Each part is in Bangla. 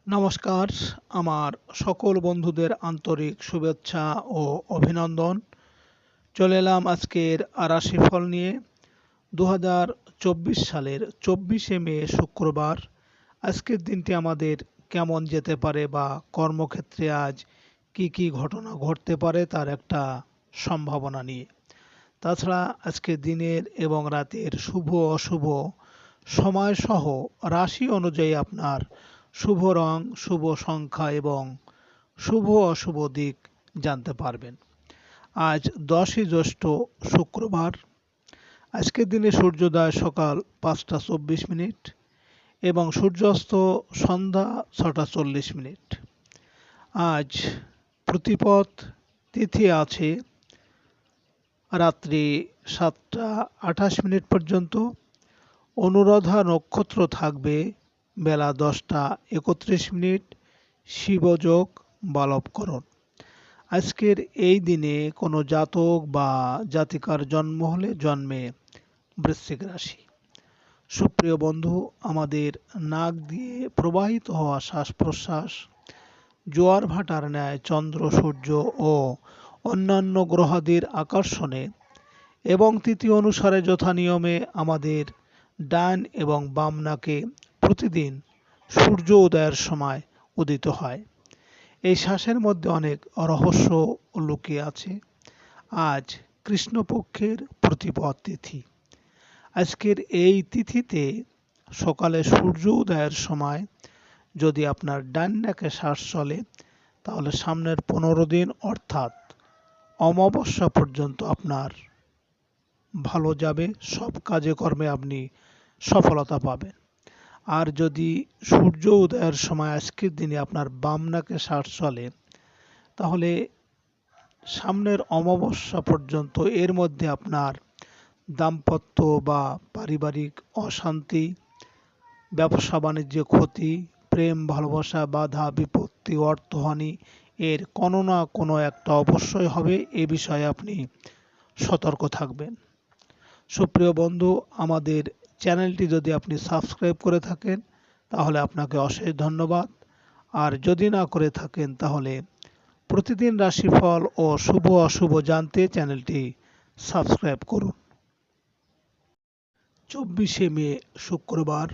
নমস্কার, আমার সকল বন্ধুদের আন্তরিক শুভেচ্ছা ও অভিনন্দন। চলে এলাম আজকের রাশিফল নিয়ে। 2024 সালের 24শে মে শুক্রবার। আজকের দিনটি আমাদের কেমন যেতে পারে বা কর্মক্ষেত্রে আজ কি কি ঘটনা ঘটতে পারে তার একটা সম্ভাবনা নিয়ে। তাছাড়া আজকে দিনের এবং রাতের শুভ অশুভ সময়সহ রাশি অনুযায়ী আপনার শুভ রং, শুভ সংখ্যা এবং শুভ অশুভ দিক জানতে পারবেন। আজ 10ই জ্যৈষ্ঠ শুক্রবার। আজকের দিনে সূর্যোদয় সকাল 5টা 24 মিনিট এবং সূর্যাস্ত সন্ধ্যা 6টা 40 মিনিট। আজ প্রতিপদ তিথি আছে রাত্রি 7টা 28 মিনিট পর্যন্ত। অনুরাধা নক্ষত্র থাকবে বেলা 10টা 31 মিনিট। শিবযোগ বালবকরণ। আজকের এই দিনে কোনো জাতক বা জাতিকার জন্ম হলে জন্মে বৃশ্চিক রাশি। সুপ্রিয় বন্ধু, আমাদের নাক দিয়ে প্রবাহিত হওয়া শ্বাস প্রশ্বাস জোয়ার ভাটার ন্যায় চন্দ্র, সূর্য ও অন্যান্য গ্রহাদির আকর্ষণে এবং তিথি অনুসারে যথা নিয়মে আমাদের ডান এবং বাম নাকে প্রতিদিন সূর্য উদয়ের সময় উদিত হয়। এই শ্বাসের মধ্যে অনেক রহস্য লুকিয়ে আছে। আজ কৃষ্ণপক্ষের প্রতিপদ তিথি। আজকের এই তিথিতে সকালে সূর্য উদয়ের সময় যদি আপনার ডান নাকে শ্বাস চলে তাহলে সামনের 15 দিন অর্থাৎ অমাবস্যা পর্যন্ত আপনার ভালো যাবে, সব কাজে কর্মে আপনি সফলতা পাবেন। আর যদি সূর্য উদয়ের সময় আজকের দিনে আপনার বাম নাকে শ্বাস চলে তাহলে সামনের অমাবস্যা পর্যন্ত এর মধ্যে আপনার দাম্পত্য বা পারিবারিক অশান্তি, ব্যবসা বাণিজ্যে ক্ষতি, প্রেম ভালোবাসা বাধা বিপত্তি, অর্থহানি এর কোনো না কোনো একটা অবশ্যই হবে। এ বিষয়ে আপনি সতর্ক থাকবেন। সুপ্রিয় বন্ধু, আমাদের চ্যানেলটি যদি আপনি সাবস্ক্রাইব করে থাকেন তাহলে আপনাকে অশেষ ধন্যবাদ। আর যদি না করে থাকেন তাহলে প্রতিদিন রাশিফল ও শুভ অশুভ জানতে চ্যানেলটি সাবস্ক্রাইব করুন। 24শে মে শুক্রবার।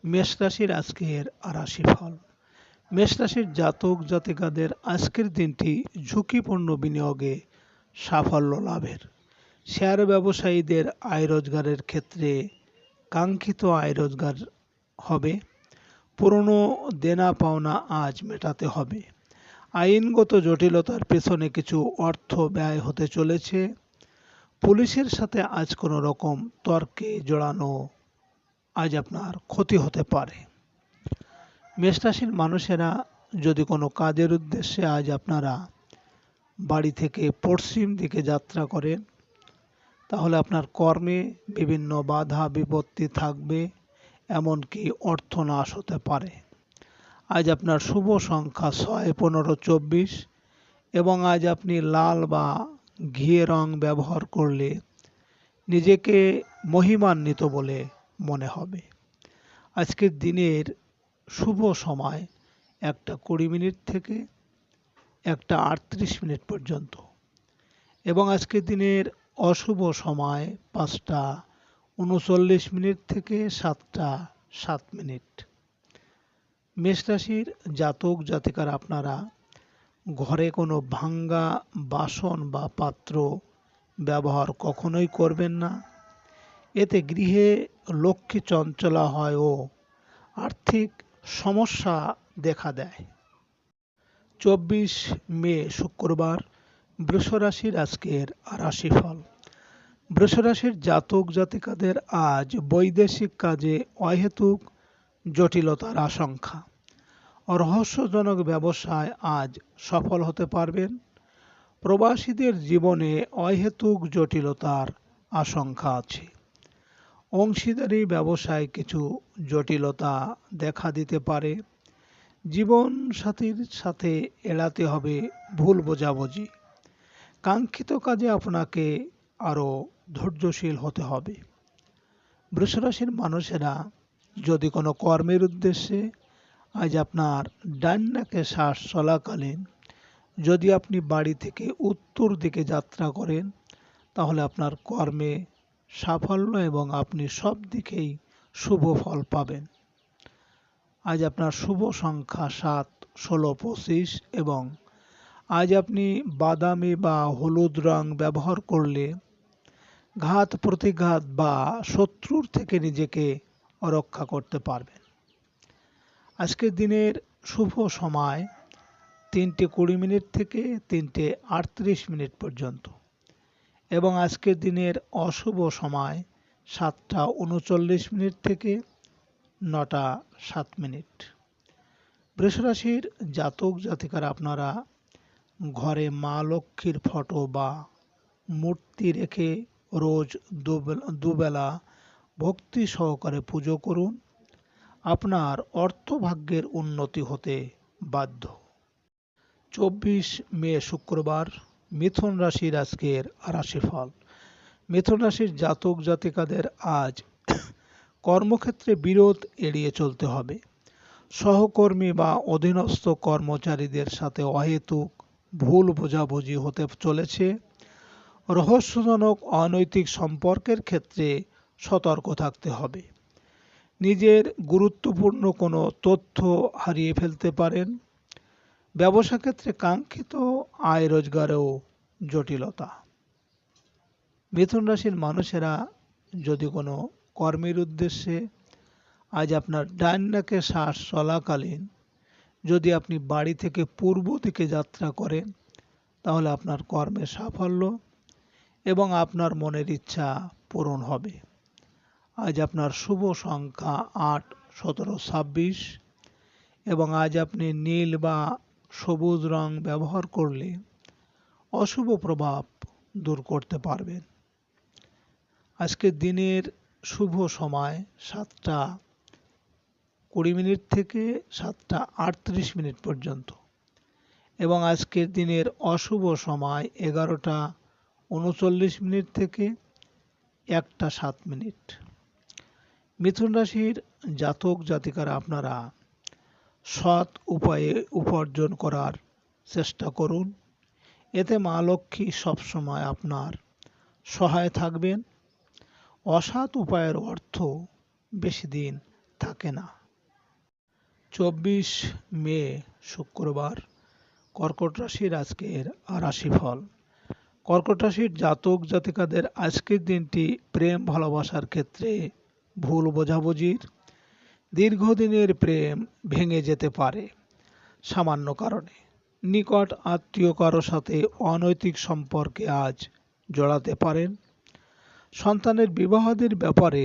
মেষ রাশির আজকের রাশিফল। মেষ রাশির জাতক জাতিকাদের আজকের দিনটি ঝুঁকিপূর্ণ বিনিয়োগে সাফল্য লাভের। শেয়ার ব্যবসায়ীদের আয় রোজগারের ক্ষেত্রে কাঙ্ক্ষিত আয় রোজগার হবে। পুরনো দেনা পাওনা আজ মেটাতে হবে। আইনগত জটিলতার পেছনে কিছু অর্থ ব্যয় হতে চলেছে। পুলিশের সাথে আজ কোনো রকম তর্কে জড়ানো আজ আপনার ক্ষতি হতে পারে। মেষ রাশির মানুষেরা যদি কোনো কাজের উদ্দেশ্যে আজ আপনারা বাড়ি থেকে পশ্চিম দিকে যাত্রা করেন তাহলে আপনার কর্মে বিভিন্ন বাধা বিপত্তি থাকবে, এমনকি অর্থনাশ হতে পারে। আজ আপনার শুভ সংখ্যা 6, 15, 24 এবং আজ আপনি লাল বা ঘিয়ে রং ব্যবহার করলে নিজেকে মহিমান্বিত বলে মনে হবে। আজকের দিনের শুভ সময় 1টা 20 মিনিট থেকে 1টা 38 মিনিট পর্যন্ত এবং আজকের দিনের অশুভ সময় 5টা 39 মিনিট থেকে 7টা 7 মিনিট। মেষ রাশির জাতক জাতিকারা আপনারা ঘরে কোনো ভাঙ্গা বাসন বা পাত্র ব্যবহার কখনোই করবেন না। এতে গৃহে লক্ষ্মী চঞ্চলা হয় ও আর্থিক সমস্যা দেখা দেয়। 24 মে শুক্রবার। বৃষ রাশির আজকের রাশিফল। বৃষ রাশির জাতক জাতিকাদের আজ বৈদেশিক কাজে অহেতুক জটিলতার আশঙ্কা। রহস্যজনক ব্যবসায় আজ সফল হতে পারবেন। প্রবাসীদের জীবনে অহেতুক জটিলতার আশঙ্কা আছে। অংশীদারি ব্যবসায় কিছু জটিলতা দেখা দিতে পারে। জীবন সাথীর সাথে এড়াতে হবে ভুল বোঝাবুঝি। কাঙ্ক্ষিত কাজে আপনাকে আরও ধৈর্যশীল হতে হবে। বৃষ রাশির মানুষেরা যদি কোনো কর্মের উদ্দেশ্যে আজ আপনার ডান নাকে শ্বাস চলাকালীন যদি আপনি বাড়ি থেকে উত্তর দিকে যাত্রা করেন তাহলে আপনার কর্মে সাফল্য এবং আপনি সব দিকেই শুভ ফল পাবেন। আজ আপনার শুভ সংখ্যা 7, 16, 25 এবং আজ আপনি বাদামি বা হলুদ রং ব্যবহার করলে ঘাত প্রতিঘাত বা শত্রুর থেকে নিজেকে রক্ষা করতে পারবেন। আজকের দিনের শুভ সময় 3:20 থেকে 3:38 পর্যন্ত এবং আজকের দিনের অশুভ সময় 7:39 থেকে 9:07। বৃষ রাশির জাতক জাতিকারা আপনারা ঘরে মা লক্ষ্মীর ফটো বা মূর্তি রেখে রোজ দুবেলা ভক্তি সহকারে পুজো করুন। আপনার অর্থভাগ্যের উন্নতি হতে বাধ্য। 24 মে শুক্রবার মিথুন রাশির আজকের রাশিফল। মিথুন রাশির জাতক জাতিকাদের আজ কর্মক্ষেত্রে বিরোধ এড়িয়ে চলতে হবে। সহকর্মী বা অধীনস্থ কর্মচারীদের সাথে অহেতুক ভুল বোঝাবুঝি হতে চলেছে। রহস্যজনক অনৈতিক সম্পর্কের ক্ষেত্রে সতর্ক থাকতে হবে। নিজের গুরুত্বপূর্ণ কোনো তথ্য হারিয়ে ফেলতে পারেন। ব্যবসা ক্ষেত্রে কাঙ্ক্ষিত আয় রোজগারেও জটিলতা। মিথুন রাশির মানুষেরা যদি কোনো কর্মের উদ্দেশ্যে আজ আপনার ডান নাকে শ্বাস চলাকালীন যদি আপনি বাড়ি থেকে পূর্ব দিকে যাত্রা করেন তাহলে আপনার কর্মে সাফল্য এবং আপনার মনের ইচ্ছা পূরণ হবে। আজ আপনার শুভ সংখ্যা 8, 17, 26 এবং আজ আপনি নীল বা সবুজ রং ব্যবহার করলে অশুভ প্রভাব দূর করতে পারবেন। আজকের দিনের শুভ সময় 7:20 থেকে 7:38 পর্যন্ত এবং আজকের দিনের অশুভ সময় 11:39 থেকে 1:07। মিথুন রাশির জাতক জাতিকারা আপনারা সৎ উপায়ে উপার্জন করার চেষ্টা করুন। এতে মা লক্ষ্মী সবসময় আপনার সহায় থাকবেন। অসৎ উপায়ের অর্থ বেশি দিন থাকে না। 24 মে শুক্রবার কর্কট রাশির আজকের রাশিফল। কর্কট রাশির জাতক জাতিকাদের আজকের দিনটি প্রেম ভালোবাসার ক্ষেত্রে ভুল বোঝাবুঝির দীর্ঘদিনের প্রেম ভেঙে যেতে পারে সামান্য কারণে। নিকট আত্মীয় কারো সাথে অনৈতিক সম্পর্কে আজ জড়াতে পারেন। সন্তানের বিবাহাদির ব্যাপারে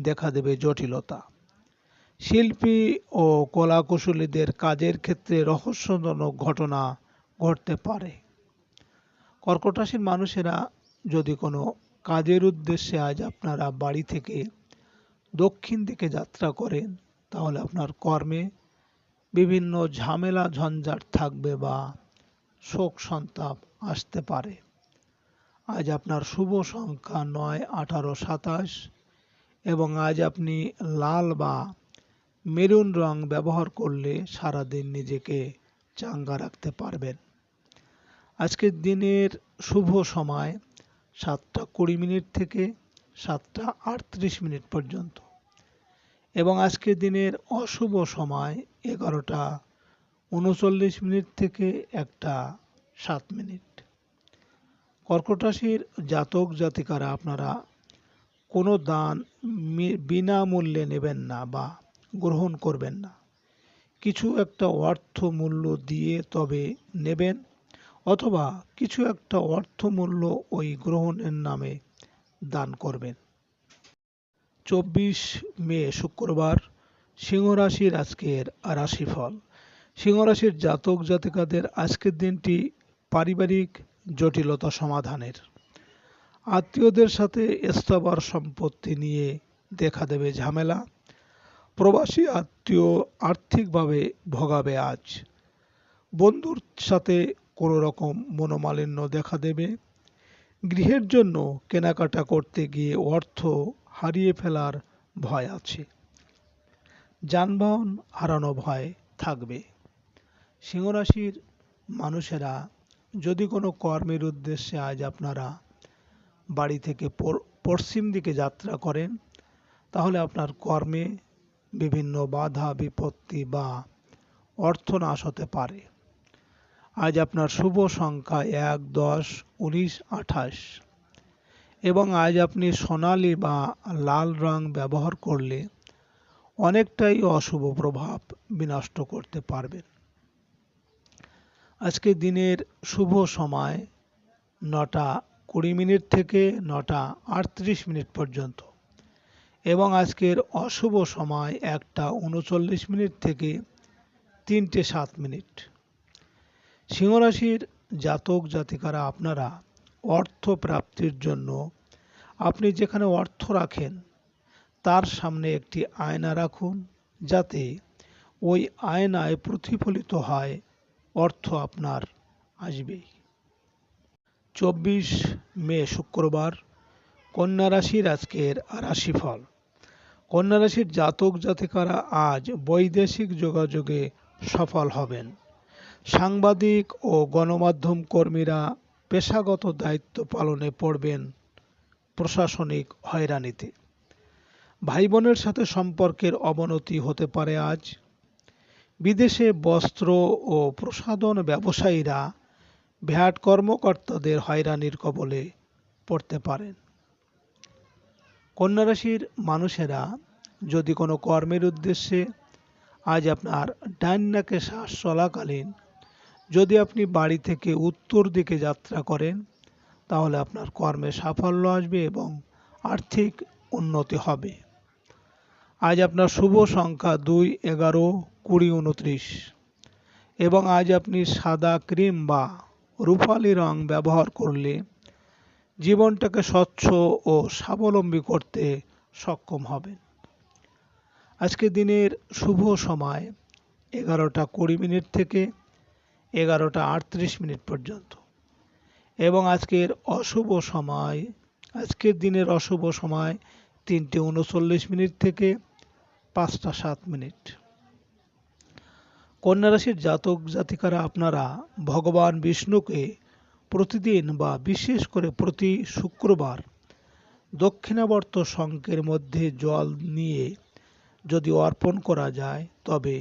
দেখা দেবে জটিলতা। শিল্পী ও কলাকুশলীদের কাজের ক্ষেত্রে রহস্যজনক ঘটনা ঘটতে পারে। কর্কট রাশির মানুষেরা যদি কোনো কাজের উদ্দেশ্যে আজ আপনারা বাড়ি থেকে দক্ষিণ দিকে যাত্রা করেন তাহলে আপনার কর্মে বিভিন্ন ঝামেলা ঝঞ্ঝাট থাকবে বা শোক সন্তাপ আসতে পারে। আজ আপনার শুভ সংখ্যা 9, 18, 27 এবং আজ আপনি লাল বা মেরুন রং ব্যবহার করলে সারাদিন নিজেকে চাঙ্গা রাখতে পারবেন। আজকের দিনের শুভ সময় 7:20 থেকে 7:38 পর্যন্ত এবং আজকের দিনের অশুভ সময় 11:39 থেকে 1:07। কর্কট রাশির জাতক জাতিকারা আপনারা কোনো দান বিনামূল্যে নেবেন না বা গ্রহণ করবেন না। কিছু একটা অর্থ মূল্য দিয়ে তবে নেবেন অথবা কিছু একটা অর্থ মূল্য ওই গ্রহণের নামে দান করবেন। 24 মে শুক্রবার সিংহ রাশির আজকের রাশিফল। সিংহ রাশির জাতক জাতিকাদের আজকের দিনটি পারিবারিক জটিলতা সমাধানের। আত্মীয়দের সাথে স্থাবর সম্পত্তি নিয়ে দেখা দেবে ঝামেলা। প্রবাসী আত্মীয় আর্থিকভাবে ভোগাবে আজ। বন্ধুর সাথে কোনো রকম মনোমালিন্য দেখা দেবে। গৃহের জন্য কেনাকাটা করতে গিয়ে অর্থ হারিয়ে ফেলার ভয় আছে। যানবাহন হারানো ভয় থাকবে। সিংহ রাশির মানুষেরা যদি কোনো কর্মের উদ্দেশ্যে আজ আপনারা বাড়ি থেকে পশ্চিম দিকে যাত্রা করেন, তাহলে আপনার কর্মে বিভিন্ন বাধা বিপত্তি বা অর্থনাশ হতে পারে। আজ আপনার শুভ সংখ্যা 1, 10, 19, 28 এবং আজ আপনি সোনালী বা লাল রং ব্যবহার করলে অনেকটাই অশুভ প্রভাব বিনষ্ট করতে পারবেন। আজকে দিনের শুভ সময় 9:20 থেকে 9:38 পর্যন্ত এবং আজকের অশুভ সময় 1:39 থেকে 3:07। সিংহ রাশির জাতক জাতিকারা আপনারা অর্থ প্রাপ্তির জন্য আপনি যেখানে অর্থ রাখেন তার সামনে একটি আয়না রাখুন, যাতে ওই আয়নায় প্রতিফলিত হয় অর্থ আপনার আসবেই। 24 মে শুক্রবার কন্যা রাশির আজকের রাশিফল। কন্যা রাশির জাতক জাতিকারা আজ বৈদেশিক যোগাযোগে সফল হবেন। সাংবাদিক ও গণমাধ্যম কর্মীরা পেশাগত দায়িত্ব পালনে পড়বেন প্রশাসনিক হয়রানিতে। ভাই বোনের সাথে সম্পর্কের অবনতি হতে পারে আজ। বিদেশে বস্ত্র ও প্রসাধন ব্যবসায়ীরা ভ্যাট কর্মকর্তাদের হয়রানির কবলে পড়তে পারেন। কন্যা রাশির মানুষেরা যদি কোনো কর্মের উদ্দেশ্যে আজ আপনার ডান নাকে শ্বাস চলাকালীন যদি আপনি বাড়ি থেকে উত্তর দিকে যাত্রা করেন, তাহলে আপনার কর্মে সাফল্য আসবে এবং আর্থিক উন্নতি হবে। আজ আপনার শুভ সংখ্যা 2, 11, 20, 29 এবং আজ আপনি সাদা ক্রিম বা রূপালি রং ব্যবহার করলে জীবনটাকে স্বচ্ছ ও স্বাবলম্বী করতে সক্ষম হবেন। আজকে দিনের শুভ সময় 11:20 থেকে 11:38 পর্যন্ত এবং আজকের দিনের অশুভ সময় 3:39 থেকে 5:07। কন্যা রাশির জাতক জাতিকারা আপনারা ভগবান বিষ্ণুকে প্রতিদিন বা বিশেষ করে প্রতি শুক্রবার দক্ষিণাবর্ত শঙ্খের মধ্যে জল নিয়ে যদি অর্পণ করা যায়, তবে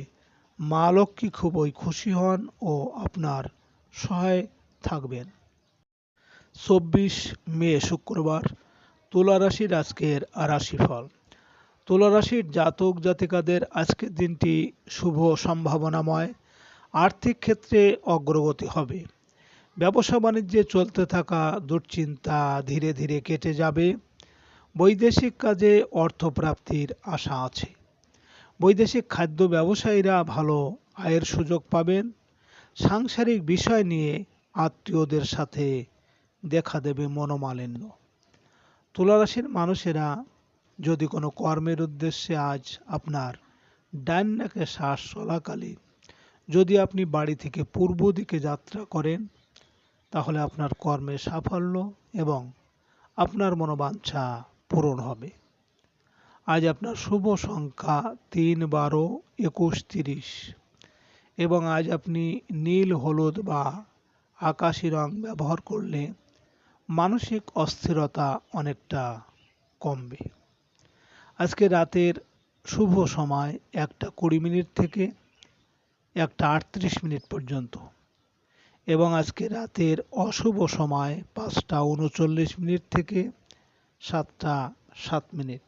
মা লক্ষ্মী খুবই খুশি হন ও আপনার সহায় থাকবেন। 24 মে শুক্রবার তুলা রাশির আজকের রাশিফল। তুলা রাশির জাতক জাতিকাদের আজকের দিনটি শুভ সম্ভাবনাময়। আর্থিক ক্ষেত্রে অগ্রগতি হবে। ব্যবসা বাণিজ্যে চলতে থাকা দুশ্চিন্তা ধীরে ধীরে কেটে যাবে। বৈদেশিক কাজে অর্থপ্রাপ্তির আশা আছে। বৈদেশিক খাদ্য ব্যবসায়ীরা ভালো আয়ের সুযোগ পাবেন। সাংসারিক বিষয় নিয়ে আত্মীয়দের সাথে দেখা দেবে মনোমালিন্য। তুলা রাশির মানুষেরা যদি কোনো কর্মের উদ্দেশ্যে আজ আপনার ডান নাকে শ্বাস চলাকালীন যদি আপনি বাড়ি থেকে পূর্ব দিকে যাত্রা করেন, তাহলে আপনার কর্মে সাফল্য এবং আপনার মনোবাঞ্ছা পূরণ হবে। আজ আপনার শুভ সংখ্যা 3, 12, 21, 30 এবং আজ আপনি নীল, হলুদ বা আকাশি রং ব্যবহার করলে মানসিক অস্থিরতা অনেকটা কমবে। আজকে রাতের শুভ সময় 1:20 থেকে 1:38 পর্যন্ত এবং আজকে রাতের অশুভ সময় 5:39 থেকে 7:07।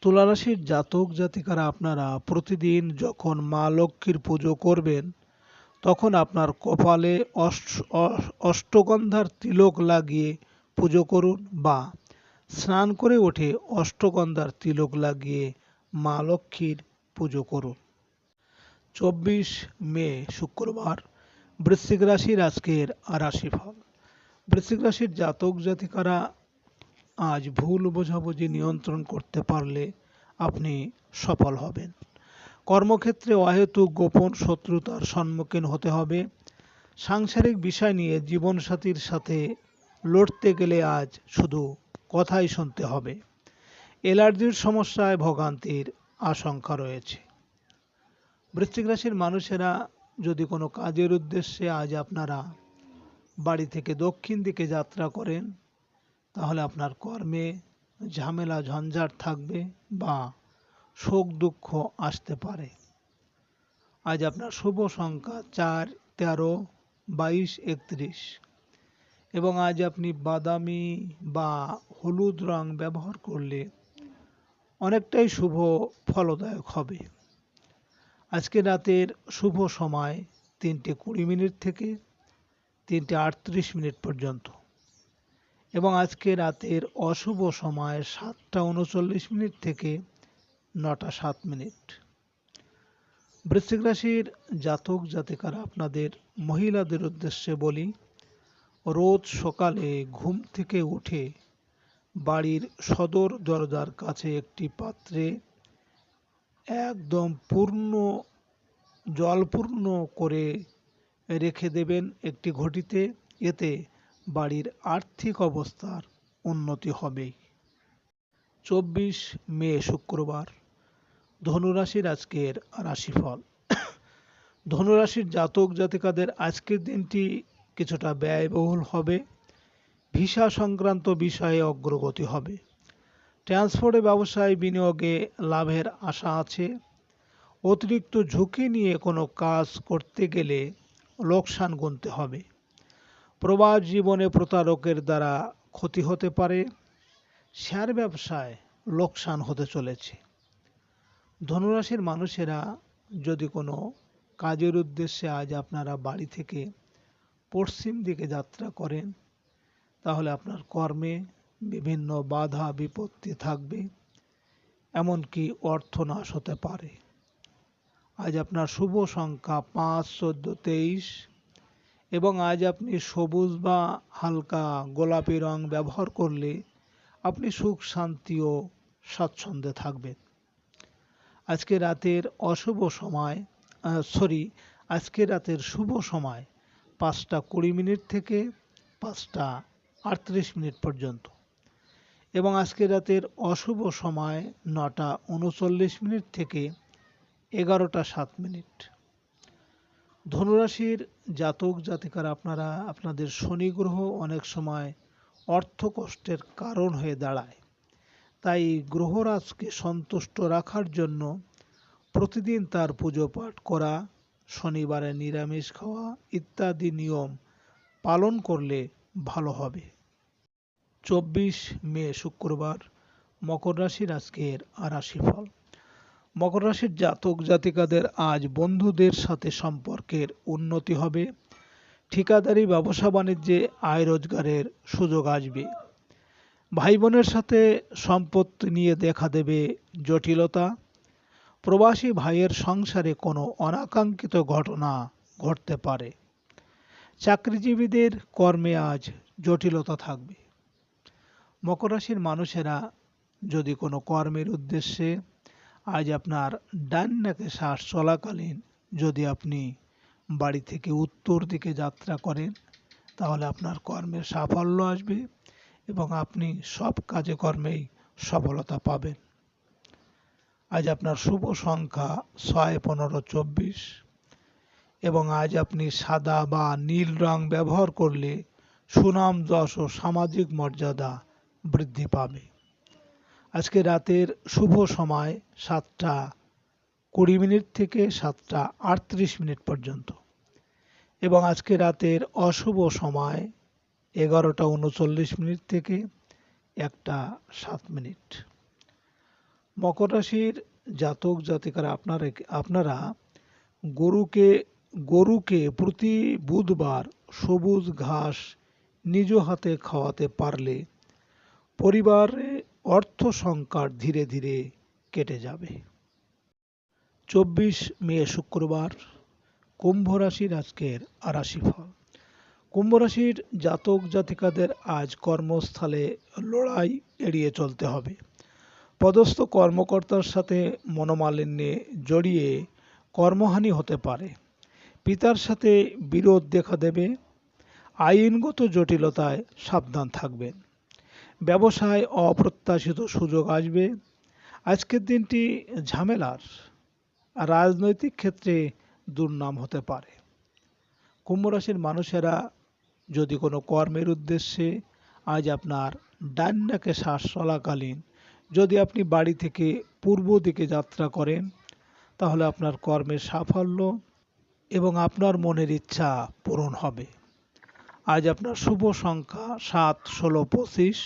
তুলা রাশির জাতক জাতিকারা আপনারা প্রতিদিন যখন মা লক্ষ্মীর পুজো করবেন, তখন আপনার কপালে অষ্টগন্ধার তিলক লাগিয়ে পুজো করুন বা স্নান করে উঠে অষ্টগন্ধার তিলক লাগিয়ে মা লক্ষ্মীর পুজো করুন। 24 মে শুক্রবার বৃশ্চিক রাশির আজকের রাশিফল। বৃশ্চিক রাশির জাতক জাতিকারা আজ ভুল বোঝাবুঝি নিয়ন্ত্রণ করতে পারলে আপনি সফল হবেন। কর্মক্ষেত্রে অহেতুক গোপন শত্রুতার সম্মুখীন হতে হবে। সাংসারিক বিষয় নিয়ে জীবনসাথীর সাথে লড়তে গেলে আজ শুধু কথাই শুনতে হবে। অ্যালার্জির সমস্যায় ভোগান্তির আশঙ্কা রয়েছে। বৃশ্চিক রাশির মানুষেরা যদি কোনো কাজের উদ্দেশ্যে আজ আপনারা বাড়ি থেকে দক্ষিণ দিকে যাত্রা করেন, তাহলে আপনার কর্মে ঝামেলা ঝঞ্ঝাট থাকবে বা শোক দুঃখ আসতে পারে। আজ আপনার শুভ সংখ্যা 4, 13, 22, 31 এবং আজ আপনি বাদামি বা হলুদ রং ব্যবহার করলে অনেকটাই শুভ ফলদায়ক হবে। আজকে রাতের শুভ সময় 3:20 থেকে 3:38 পর্যন্ত এবং আজকে রাতের অশুভ সময় 7:39 থেকে 9:07। বৃশ্চিক রাশির জাতক জাতিকারা আপনাদের মহিলাদের উদ্দেশ্যে বলি, রোজ সকালে ঘুম থেকে উঠে বাড়ির সদর দরজার কাছে একটি পাত্রে একদম জলপূর্ণ করে রেখে দেবেন একটি ঘটিতে। এতে বাড়ির আর্থিক অবস্থার উন্নতি হবে। 24 মে শুক্রবার, ধনুরাশির আজকের রাশিফল। ধনুরাশির জাতক জাতিকাদের আজকের দিনটি কিছুটা ব্যয়বহুল হবে। ভিসা সংক্রান্ত বিষয়ে অগ্রগতি হবে। ট্রান্সপোর্টে ব্যবসায় বিনিয়োগে লাভের আশা আছে। অতিরিক্ত ঝুঁকি নিয়ে কোনো কাজ করতে গেলে লোকসান গুনতে হবে। প্রবাস জীবনে প্রতারকের দ্বারা ক্ষতি হতে পারে। শেয়ার ব্যবসায় লোকসান হতে চলেছে। ধনুরাশির মানুষেরা যদি কোনো কাজের উদ্দেশ্যে আজ আপনারা বাড়ি থেকে পশ্চিম দিকে যাত্রা করেন, তাহলে আপনার কর্মে বিভিন্ন বাধা বিপত্তি থাকবে, এমনকি অর্থনাশ হতে পারে। আজ আপনার শুভ সংখ্যা 5, 14, 23 এবং আজ আপনি সবুজ বা হালকা গোলাপি রং ব্যবহার করলে আপনি সুখ শান্তি ও স্বাচ্ছন্দ্যে থাকবেন। আজকে রাতের শুভ সময় 5:20 থেকে 5:38 পর্যন্ত এবং আজকে রাতের অশুভ সময় 9:39 থেকে 11:07। ধনুরাশির জাতক জাতিকারা আপনারা আপনাদের শনি গ্রহ অনেক সময় অর্থ কষ্টের কারণ হয়ে দাঁড়ায়। তাই গ্রহরাজকে সন্তুষ্ট রাখার জন্য প্রতিদিন তার পুজো পাঠ করা, শনিবারে নিরামিষ খাওয়া ইত্যাদি নিয়ম পালন করলে ভালো হবে। 24 মে শুক্রবার, মকর রাশির আজকের রাশিফল। মকর রাশির জাতক জাতিকাদের আজ বন্ধুদের সাথে সম্পর্কের উন্নতি হবে। ঠিকাদারি ব্যবসা বাণিজ্যে আয় রোজগারের সুযোগ আসবে। ভাই বোনের সাথে সম্পত্তি নিয়ে দেখা দেবে জটিলতা। প্রবাসী ভাইয়ের সংসারে কোনো অনাকাঙ্ক্ষিত ঘটনা ঘটতে পারে। চাকরিজীবীদের কর্মে আজ জটিলতা থাকবে। মকর রাশির মানুষেরা যদি কোনো কর্মের উদ্দেশ্যে আজ আপনার ডান নাকে শ্বাস চলাকালীন যদি আপনি বাড়ি থেকে উত্তর দিকে যাত্রা করেন, তাহলে আপনার কর্মের সাফল্য আসবে এবং আপনি সব কাজে কর্মেই সফলতা পাবেন। আজ আপনার শুভ সংখ্যা 6, 15, 24 এবং আজ আপনি সাদা বা নীল রং ব্যবহার করলে সুনাম যশ ও সামাজিক মর্যাদা বৃদ্ধি পাবে। আজকে রাতের শুভ সময় 7:20 থেকে 7:38 পর্যন্ত এবং আজকে রাতের অশুভ সময় 11:39 থেকে 1:07। মকর রাশির জাতক জাতিকারা আপনারা গরুকে প্রতি বুধবার সবুজ ঘাস নিজ হাতে খাওয়াতে পারলে পরিবারে অর্থ সংকট ধীরে ধীরে কেটে যাবে। 24 মে শুক্রবার, কুম্ভ রাশির আজকের রাশিফল। কুম্ভ রাশির জাতক জাতিকাদের আজ কর্মস্থলে লড়াই এড়িয়ে চলতে হবে। পদস্থ কর্মকর্তার সাথে মনোমালিন্যে জড়িয়ে কর্মহানি হতে পারে। পিতার সাথে বিরোধ দেখা দেবে। আইনগত জটিলতায় সাবধান থাকবেন। ব্যবসায় অপ্রত্যাশিত সুযোগ আসবে। আজকের দিনটি ঝামেলার। রাজনৈতিক ক্ষেত্রে দুর্নাম হতে পারে। কুম্ভ রাশির মানুষেরা যদি কোনো কর্মের উদ্দেশ্যে আজ আপনার ডান নাকে শ্বাস চলাকালীন যদি আপনি বাড়ি থেকে পূর্ব দিকে যাত্রা করেন, তাহলে আপনার কর্মের সাফল্য এবং আপনার মনের ইচ্ছা পূরণ হবে। আজ আপনার শুভ সংখ্যা 7, 16, 25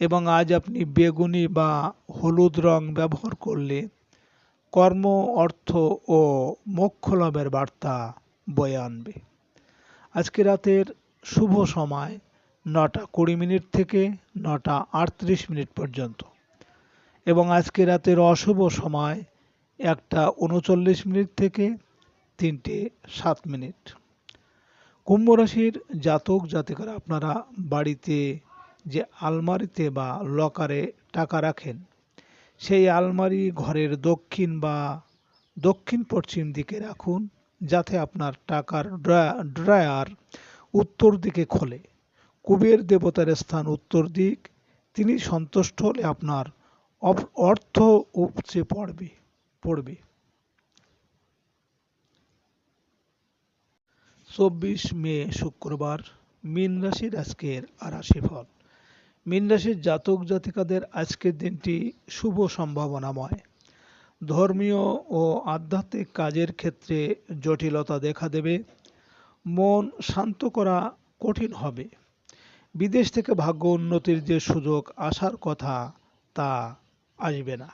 এবং আজ আপনি বেগুনি বা হলুদ রং ব্যবহার করলে কর্ম, অর্থ ও মোক্ষ লাভের বার্তা বয়ে আনবে। আজকে রাতের শুভ সময় 9:20 থেকে 9:38 পর্যন্ত এবং আজকে রাতের অশুভ সময় 1:39 থেকে 3:07। কুম্ভ রাশির জাতক জাতিকারা আপনারা বাড়িতে যে আলমারিতে বা লকারে টাকা রাখেন, সেই আলমারি ঘরের দক্ষিণ বা দক্ষিণ পশ্চিম দিকে রাখুন, যাতে আপনার টাকার ড্রয়ার উত্তর দিকে খোলে। কুবের দেবতার স্থান উত্তর দিক, তিনি সন্তুষ্ট হলে আপনার অর্থ উপচে পড়বে। 24 মে শুক্রবার মীন রাশির আজকের রাশিফল। মীন রাশির জাতক জাতিকাদের আজকের দিনটি শুভ সম্ভাবনাময়। ধর্মীয় ও আধ্যাত্মিক কাজের ক্ষেত্রে জটিলতা দেখা দেবে। মন শান্ত করা কঠিন হবে। বিদেশ থেকে ভাগ্য উন্নতির যে সুযোগ আসার কথা তা আসবে না।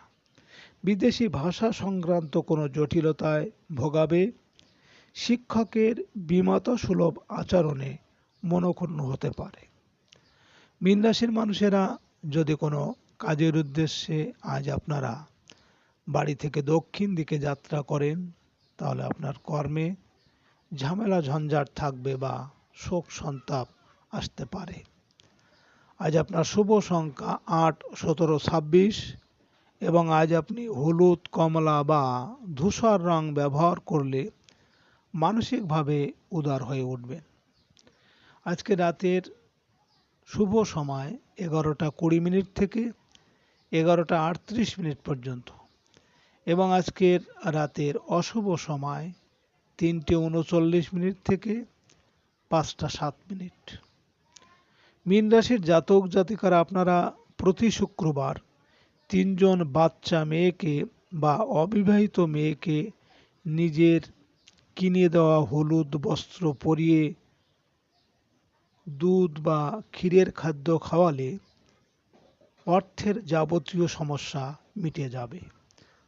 বিদেশি ভাষা সংক্রান্ত কোনো জটিলতায় ভোগাবে। শিক্ষকের বিমাতা সুলভ আচরণে মনক্ষুণ্ণ হতে পারে। মীন রাশির মানুষেরা যদি কোনো কাজের উদ্দেশ্যে আজ আপনারা বাড়ি থেকে দক্ষিণ দিকে যাত্রা করেন, তাহলে আপনার কর্মে ঝামেলা ঝঞ্ঝাট থাকবে বা শোক সন্তাপ আসতে পারে। আজ আপনার শুভ সংখ্যা 8, 17, 26 এবং আজ আপনি হলুদ, কমলা বা ধূসর রং ব্যবহার করলে মানসিকভাবে উদার হয়ে উঠবেন। আজকে রাতের শুভ সময় 11:20 থেকে 11:38 পর্যন্ত এবং আজকের রাতের অশুভ সময় 3:39 থেকে 5:07। মীন রাশির জাতক জাতিকারা আপনারা প্রতি শুক্রবার 3 জন বাচ্চা মেয়েকে বা অবিবাহিত মেয়েকে নিজের কিনে দেওয়া হলুদ বস্ত্র পরিয়ে দুধ বা ক্ষীরের খাদ্য খাওয়ালে অর্থের যাবতীয় সমস্যা মিটে যাবে।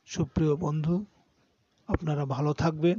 সুপ্রিয় বন্ধু, আপনারা ভালো থাকবেন।